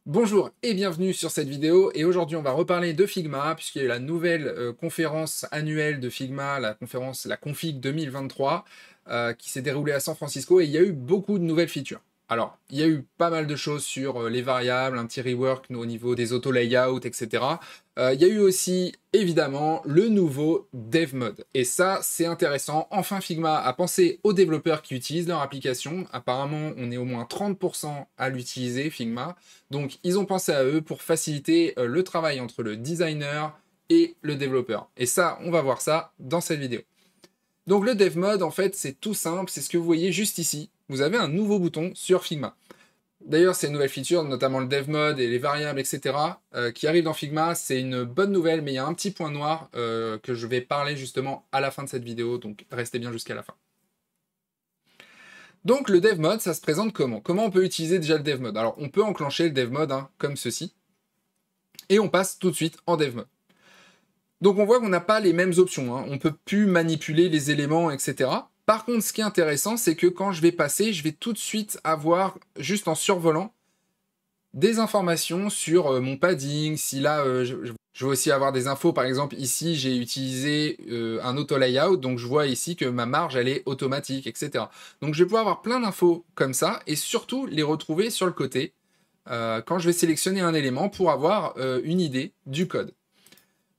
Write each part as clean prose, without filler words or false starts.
Bonjour et bienvenue sur cette vidéo, et aujourd'hui on va reparler de Figma puisqu'il y a eu la nouvelle conférence annuelle de Figma, la conférence la Config 2023 qui s'est déroulée à San Francisco, et il y a eu beaucoup de nouvelles features. Alors, il y a eu pas mal de choses sur les variables, un petit rework au niveau des auto layouts, etc. Il y a eu aussi, évidemment, le nouveau Dev Mode. Et ça, c'est intéressant. Enfin, Figma a pensé aux développeurs qui utilisent leur application. Apparemment, on est au moins 30% à l'utiliser, Figma. Donc, ils ont pensé à eux pour faciliter le travail entre le designer et le développeur. Et ça, on va voir ça dans cette vidéo. Donc le Dev Mode, en fait, c'est tout simple, c'est ce que vous voyez juste ici. Vous avez un nouveau bouton sur Figma. D'ailleurs, ces nouvelles features, notamment le Dev Mode et les variables, etc., qui arrivent dans Figma, c'est une bonne nouvelle, mais il y a un petit point noir que je vais parler justement à la fin de cette vidéo, donc restez bien jusqu'à la fin. Donc le Dev Mode, ça se présente comment? Comment on peut utiliser déjà le Dev Mode? Alors, on peut enclencher le Dev Mode comme ceci, et on passe tout de suite en Dev Mode. Donc on voit qu'on n'a pas les mêmes options, on ne peut plus manipuler les éléments, etc. Par contre, ce qui est intéressant, c'est que quand je vais passer, je vais tout de suite avoir, juste en survolant, des informations sur mon padding. Si là, je veux aussi avoir des infos, par exemple, ici, j'ai utilisé un auto-layout, donc je vois ici que ma marge, elle est automatique, etc. Donc je vais pouvoir avoir plein d'infos comme ça, et surtout les retrouver sur le côté, quand je vais sélectionner un élément pour avoir une idée du code.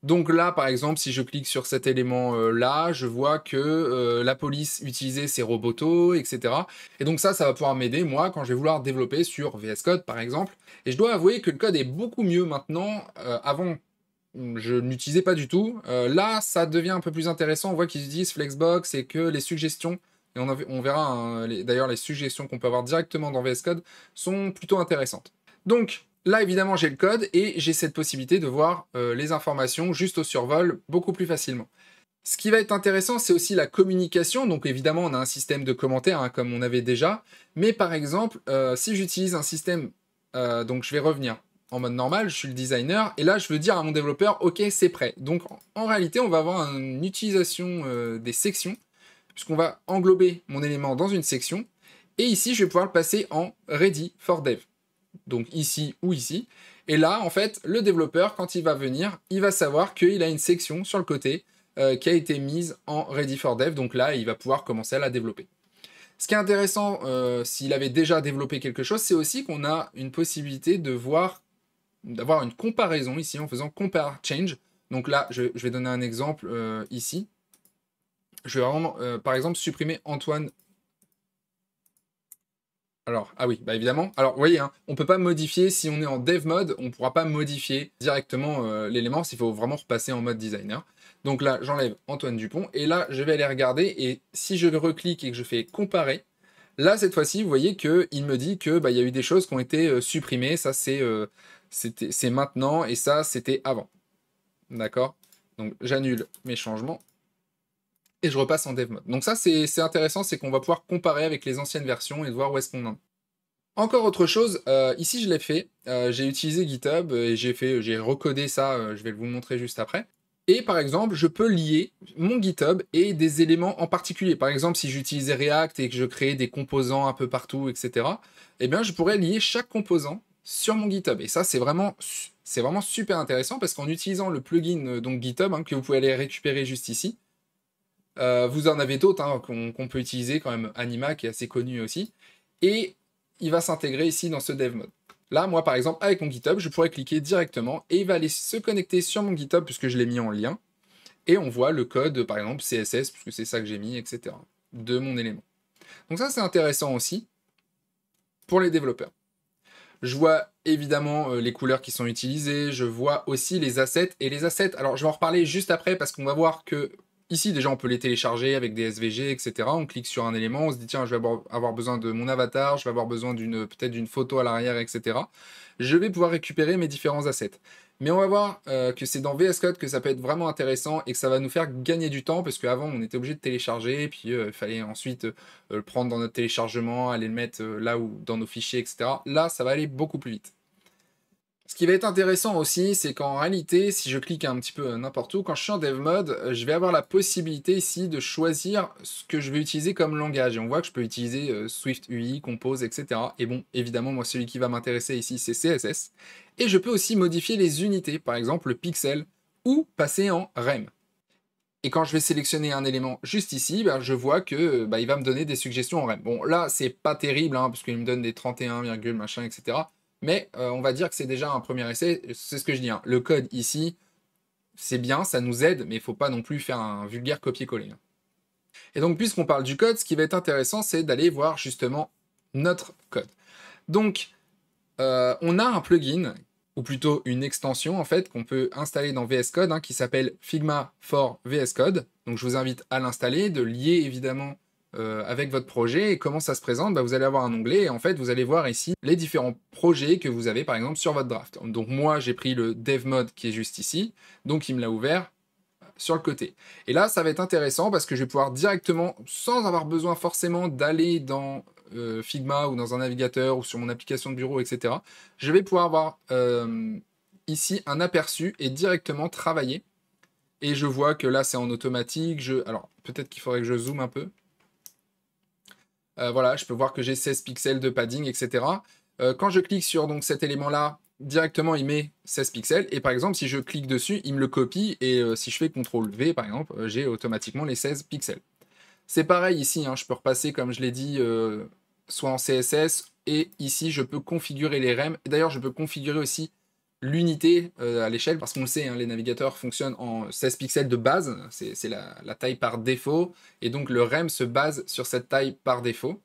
Donc là, par exemple, si je clique sur cet élément-là, je vois que la police utilisait ses robotos, etc. Et donc ça va pouvoir m'aider, moi, quand je vais vouloir développer sur VS Code, par exemple. Et je dois avouer que le code est beaucoup mieux maintenant. Avant, je ne l'utilisais pas du tout. Là, ça devient un peu plus intéressant. On voit qu'ils utilisent Flexbox et que les suggestions, et on verra d'ailleurs les suggestions qu'on peut avoir directement dans VS Code, sont plutôt intéressantes. Donc, là, évidemment, j'ai le code et j'ai cette possibilité de voir les informations juste au survol beaucoup plus facilement. Ce qui va être intéressant, c'est aussi la communication. Donc, évidemment, on a un système de commentaires, comme on avait déjà. Mais par exemple, si j'utilise un système, donc je vais revenir en mode normal, je suis le designer, et là, je veux dire à mon développeur, OK, c'est prêt. Donc, en réalité, on va avoir une utilisation des sections, puisqu'on va englober mon élément dans une section. Et ici, je vais pouvoir le passer en Ready for Dev, donc ici ou ici. Et là, en fait, le développeur, quand il va venir, il va savoir qu'il a une section sur le côté qui a été mise en Ready for Dev. Donc là, il va pouvoir commencer à la développer. Ce qui est intéressant, s'il avait déjà développé quelque chose, c'est aussi qu'on a une possibilité d'avoir une comparaison ici en faisant compare change. Donc là, je vais donner un exemple ici. Je vais vraiment, par exemple, supprimer Antoine. Alors, ah oui, bah évidemment. Alors, vous voyez, on ne peut pas modifier, si on est en dev mode, on ne pourra pas modifier directement l'élément, il faut vraiment repasser en mode designer. Donc là, j'enlève Antoine Dupont, et là, je vais aller regarder, et si je reclique et que je fais comparer, là, cette fois-ci, vous voyez qu'il me dit que il y a eu des choses qui ont été supprimées, ça c'est maintenant, et ça c'était avant. D'accord? Donc j'annule mes changements, et je repasse en dev mode. Donc ça, c'est intéressant, c'est qu'on va pouvoir comparer avec les anciennes versions et voir où est-ce qu'on en est. Encore autre chose, ici je l'ai fait, j'ai utilisé GitHub et j'ai recodé ça, je vais vous le montrer juste après. Et par exemple, je peux lier mon GitHub et des éléments en particulier. Par exemple, si j'utilisais React et que je créais des composants un peu partout, etc., eh bien, je pourrais lier chaque composant sur mon GitHub. Et ça, c'est vraiment super intéressant parce qu'en utilisant le plugin donc GitHub, que vous pouvez aller récupérer juste ici, vous en avez d'autres qu'on peut utiliser quand même, Anima qui est assez connu aussi, et il va s'intégrer ici dans ce dev mode. Là, moi par exemple, avec mon GitHub, je pourrais cliquer directement et il va aller se connecter sur mon GitHub puisque je l'ai mis en lien, et on voit le code, par exemple CSS, puisque c'est ça que j'ai mis, etc., de mon élément. Donc ça, c'est intéressant aussi pour les développeurs. Je vois évidemment les couleurs qui sont utilisées, je vois aussi les assets, et les assets, alors je vais en reparler juste après parce qu'on va voir que ici déjà on peut les télécharger avec des SVG, etc. On clique sur un élément, on se dit tiens, je vais avoir besoin de mon avatar, je vais avoir besoin peut-être d'une photo à l'arrière, etc. Je vais pouvoir récupérer mes différents assets. Mais on va voir que c'est dans VS Code que ça peut être vraiment intéressant et que ça va nous faire gagner du temps, parce qu'avant on était obligé de télécharger, puis il fallait ensuite le prendre dans notre téléchargement, aller le mettre là où dans nos fichiers, etc. Là, ça va aller beaucoup plus vite. Ce qui va être intéressant aussi, c'est qu'en réalité, si je clique un petit peu n'importe où, quand je suis en dev mode, je vais avoir la possibilité ici de choisir ce que je vais utiliser comme langage. Et on voit que je peux utiliser Swift UI, Compose, etc. Et bon, évidemment, moi, celui qui va m'intéresser ici, c'est CSS. Et je peux aussi modifier les unités, par exemple le pixel, ou passer en rem. Et quand je vais sélectionner un élément juste ici, ben, je vois que il va me donner des suggestions en rem. Bon, là, c'est pas terrible, hein, parce qu'il me donne des 31, machin, etc. Mais on va dire que c'est déjà un premier essai. C'est ce que je dis. Hein. Le code ici, c'est bien, ça nous aide, mais il ne faut pas non plus faire un vulgaire copier-coller. Hein. Et donc, puisqu'on parle du code, ce qui va être intéressant, c'est d'aller voir justement notre code. Donc, on a un plugin, ou plutôt une extension en fait, qu'on peut installer dans VS Code, hein, qui s'appelle Figma for VS Code. Donc, je vous invite à l'installer, de lier évidemment avec votre projet. Et comment ça se présente? Vous allez avoir un onglet et en fait vous allez voir ici les différents projets que vous avez par exemple sur votre draft. Donc moi j'ai pris le dev mode qui est juste ici, donc il me l'a ouvert sur le côté. Et là ça va être intéressant parce que je vais pouvoir directement, sans avoir besoin forcément d'aller dans Figma ou dans un navigateur ou sur mon application de bureau, etc. Je vais pouvoir avoir ici un aperçu et directement travailler. Et je vois que là c'est en automatique. Alors peut-être qu'il faudrait que je zoome un peu. Voilà, je peux voir que j'ai 16 pixels de padding, etc. Quand je clique sur donc, cet élément-là, directement, il met 16 pixels. Et par exemple, si je clique dessus, il me le copie. Et si je fais CTRL-V, par exemple, j'ai automatiquement les 16 pixels. C'est pareil ici, hein, je peux repasser, comme je l'ai dit, soit en CSS. Et ici, je peux configurer les rem. D'ailleurs, je peux configurer aussi l'unité à l'échelle, parce qu'on le sait, hein, les navigateurs fonctionnent en 16 pixels de base, c'est la taille par défaut, et donc le rem se base sur cette taille par défaut,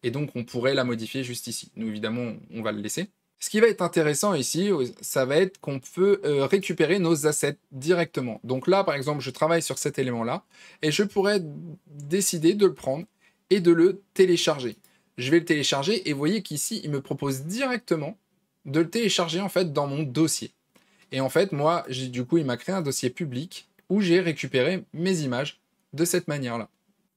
et donc on pourrait la modifier juste ici. Nous, évidemment, on va le laisser. Ce qui va être intéressant ici, ça va être qu'on peut récupérer nos assets directement. Donc là, par exemple, je travaille sur cet élément-là, et je pourrais décider de le prendre et de le télécharger. Je vais le télécharger, et vous voyez qu'ici, il me propose directement de le télécharger en fait dans mon dossier. Et en fait, moi, du coup, il m'a créé un dossier public où j'ai récupéré mes images de cette manière-là.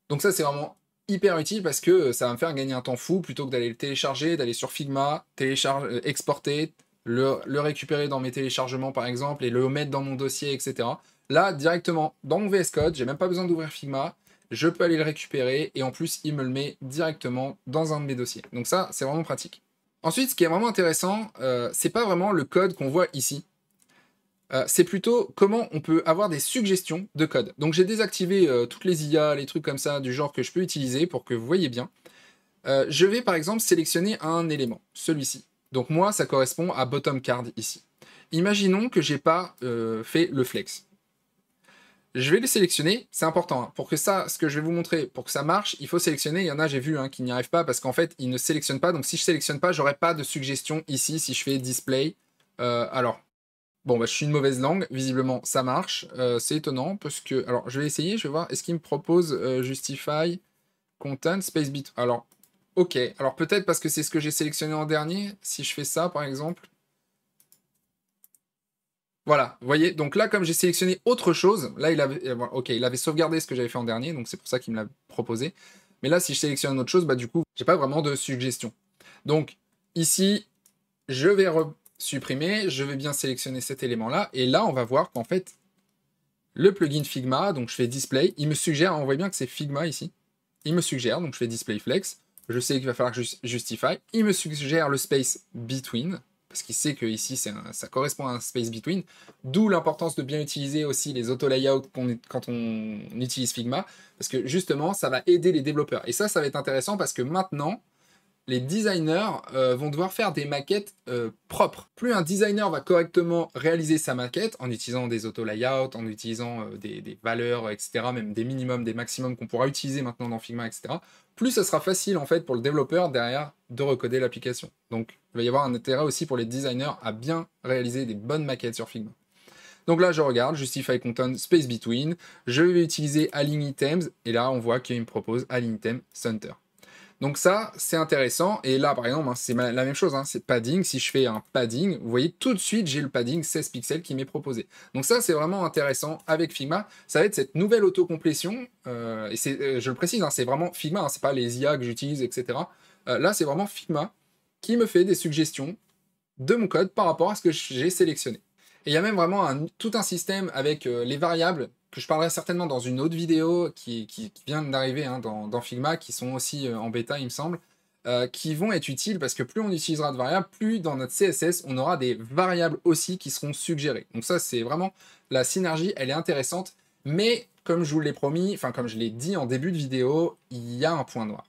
Donc ça, c'est vraiment hyper utile parce que ça va me faire gagner un temps fou plutôt que d'aller le télécharger, d'aller sur Figma, exporter, le récupérer dans mes téléchargements par exemple et le mettre dans mon dossier, etc. Là, directement dans mon VS Code, j'ai même pas besoin d'ouvrir Figma, je peux aller le récupérer et en plus, il me le met directement dans un de mes dossiers. Donc ça, c'est vraiment pratique. Ensuite, ce qui est vraiment intéressant, c'est pas vraiment le code qu'on voit ici. C'est plutôt comment on peut avoir des suggestions de code. Donc j'ai désactivé toutes les IA, les trucs comme ça, du genre que je peux utiliser pour que vous voyez bien. Je vais par exemple sélectionner un élément, celui-ci. Donc moi, ça correspond à bottom card ici. Imaginons que j'ai pas fait le flex. Je vais les sélectionner, c'est important. Hein. Pour que ça, ce que je vais vous montrer, pour que ça marche, il faut sélectionner. Il y en a, j'ai vu, hein, qui n'y arrivent pas parce qu'en fait, ils ne sélectionnent pas. Donc si je sélectionne pas, j'aurai pas de suggestion ici si je fais display. Alors, bon, je suis une mauvaise langue. Visiblement, ça marche. C'est étonnant parce que... Alors, je vais essayer, je vais voir. Est-ce qu'il me propose Justify, Content, Space Bit? Alors, ok. Alors peut-être parce que c'est ce que j'ai sélectionné en dernier. Si je fais ça, par exemple... Voilà, vous voyez, donc là, comme j'ai sélectionné autre chose, là, il avait sauvegardé ce que j'avais fait en dernier, donc c'est pour ça qu'il me l'a proposé. Mais là, si je sélectionne autre chose, du coup, j'ai pas vraiment de suggestion. Donc, ici, je vais supprimer, je vais bien sélectionner cet élément-là, et là, on va voir qu'en fait, le plugin Figma, donc je fais Display, il me suggère, on voit bien que c'est Figma ici, il me suggère, donc je fais Display Flex, je sais qu'il va falloir que je justify, il me suggère le Space Between, parce qu'il sait que ici ça correspond à un space between, d'où l'importance de bien utiliser aussi les auto-layouts quand on utilise Figma, parce que justement, ça va aider les développeurs. Et ça va être intéressant parce que maintenant, les designers vont devoir faire des maquettes propres. Plus un designer va correctement réaliser sa maquette, en utilisant des auto-layouts, en utilisant des valeurs, etc., même des minimums, des maximums qu'on pourra utiliser maintenant dans Figma, etc., plus ça sera facile en fait pour le développeur derrière de recoder l'application. Donc il va y avoir un intérêt aussi pour les designers à bien réaliser des bonnes maquettes sur Figma. Donc là je regarde, Justify Content, Space Between, je vais utiliser Align Items, et là on voit qu'il me propose Align Item Center. Donc ça, c'est intéressant. Et là, par exemple, c'est la même chose, hein, c'est padding. Si je fais un padding, vous voyez, tout de suite, j'ai le padding 16 pixels qui m'est proposé. Donc ça, c'est vraiment intéressant avec Figma. Ça va être cette nouvelle autocomplétion. Et je le précise, hein, c'est vraiment Figma, hein, c'est pas les IA que j'utilise, etc. Là, c'est vraiment Figma qui me fait des suggestions de mon code par rapport à ce que j'ai sélectionné. Et il y a même vraiment tout un système avec les variables, que je parlerai certainement dans une autre vidéo qui vient d'arriver hein, dans Figma, qui sont aussi en bêta, il me semble, qui vont être utiles parce que plus on utilisera de variables, plus dans notre CSS, on aura des variables aussi qui seront suggérées. Donc ça, c'est vraiment, la synergie, elle est intéressante, mais comme je vous l'ai promis, enfin comme je l'ai dit en début de vidéo, il y a un point noir.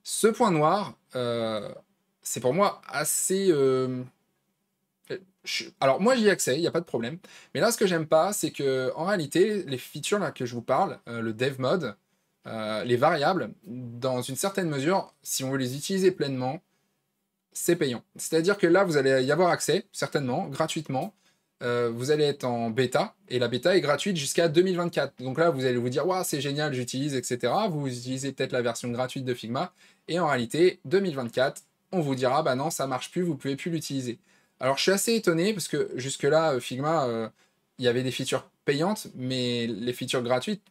Ce point noir, c'est pour moi assez... Alors moi j'y ai accès, il n'y a pas de problème. Mais là ce que j'aime pas, c'est que en réalité, les features là que je vous parle, le dev mode, les variables, dans une certaine mesure, si on veut les utiliser pleinement, c'est payant. C'est-à-dire que là, vous allez y avoir accès, certainement, gratuitement. Vous allez être en bêta, et la bêta est gratuite jusqu'à 2024. Donc là, vous allez vous dire, waouh, c'est génial, j'utilise, etc. Vous utilisez peut-être la version gratuite de Figma, et en réalité, 2024, on vous dira, bah non, ça marche plus, vous pouvez plus l'utiliser. Alors je suis assez étonné, parce que jusque-là, Figma, il y avait des features payantes, mais les features gratuites,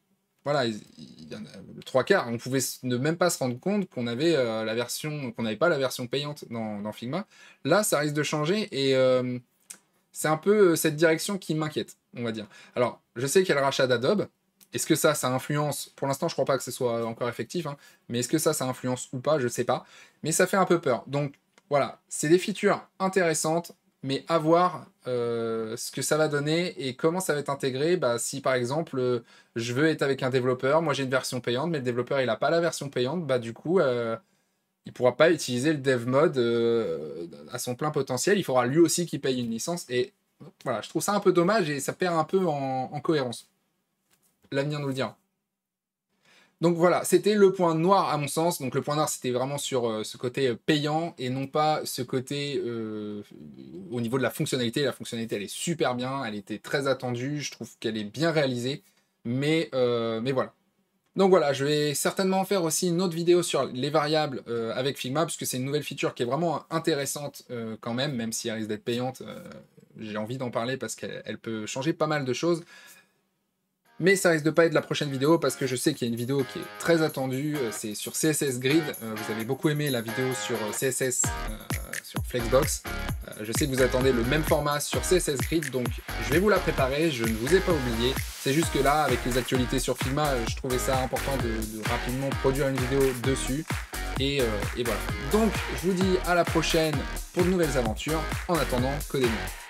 voilà, il y en a le 3/4. On pouvait ne même pas se rendre compte qu'on avait la version, qu'on n'avait pas la version payante dans Figma. Là, ça risque de changer, et c'est un peu cette direction qui m'inquiète, on va dire. Alors, je sais qu'il y a le rachat d'Adobe. Est-ce que ça influence? Pour l'instant, je crois pas que ce soit encore effectif, hein, mais est-ce que ça influence ou pas? Je sais pas. Mais ça fait un peu peur. Donc, voilà, c'est des features intéressantes, mais à voir ce que ça va donner et comment ça va être intégré. Bah, si, par exemple, je veux être avec un développeur, moi j'ai une version payante, mais le développeur, il n'a pas la version payante, bah du coup... il pourra pas utiliser le dev mode à son plein potentiel. Il faudra lui aussi qu'il paye une licence. Et voilà, je trouve ça un peu dommage et ça perd un peu en cohérence. L'avenir nous le dira. Donc voilà, c'était le point noir à mon sens. Donc le point noir, c'était vraiment sur ce côté payant et non pas ce côté au niveau de la fonctionnalité. La fonctionnalité, elle est super bien. Elle était très attendue. Je trouve qu'elle est bien réalisée. Mais voilà. Donc voilà, je vais certainement faire aussi une autre vidéo sur les variables avec Figma, puisque c'est une nouvelle feature qui est vraiment intéressante quand même si elle risque d'être payante. J'ai envie d'en parler parce qu'elle peut changer pas mal de choses. Mais ça risque de pas être la prochaine vidéo, parce que je sais qu'il y a une vidéo qui est très attendue, c'est sur CSS Grid. Vous avez beaucoup aimé la vidéo sur CSS, sur Flexbox. Je sais que vous attendez le même format sur CSS Grid, donc je vais vous la préparer, je ne vous ai pas oublié. C'est juste que là, avec les actualités sur Figma, je trouvais ça important de rapidement produire une vidéo dessus. Et voilà. Donc, je vous dis à la prochaine pour de nouvelles aventures. En attendant, codez bien.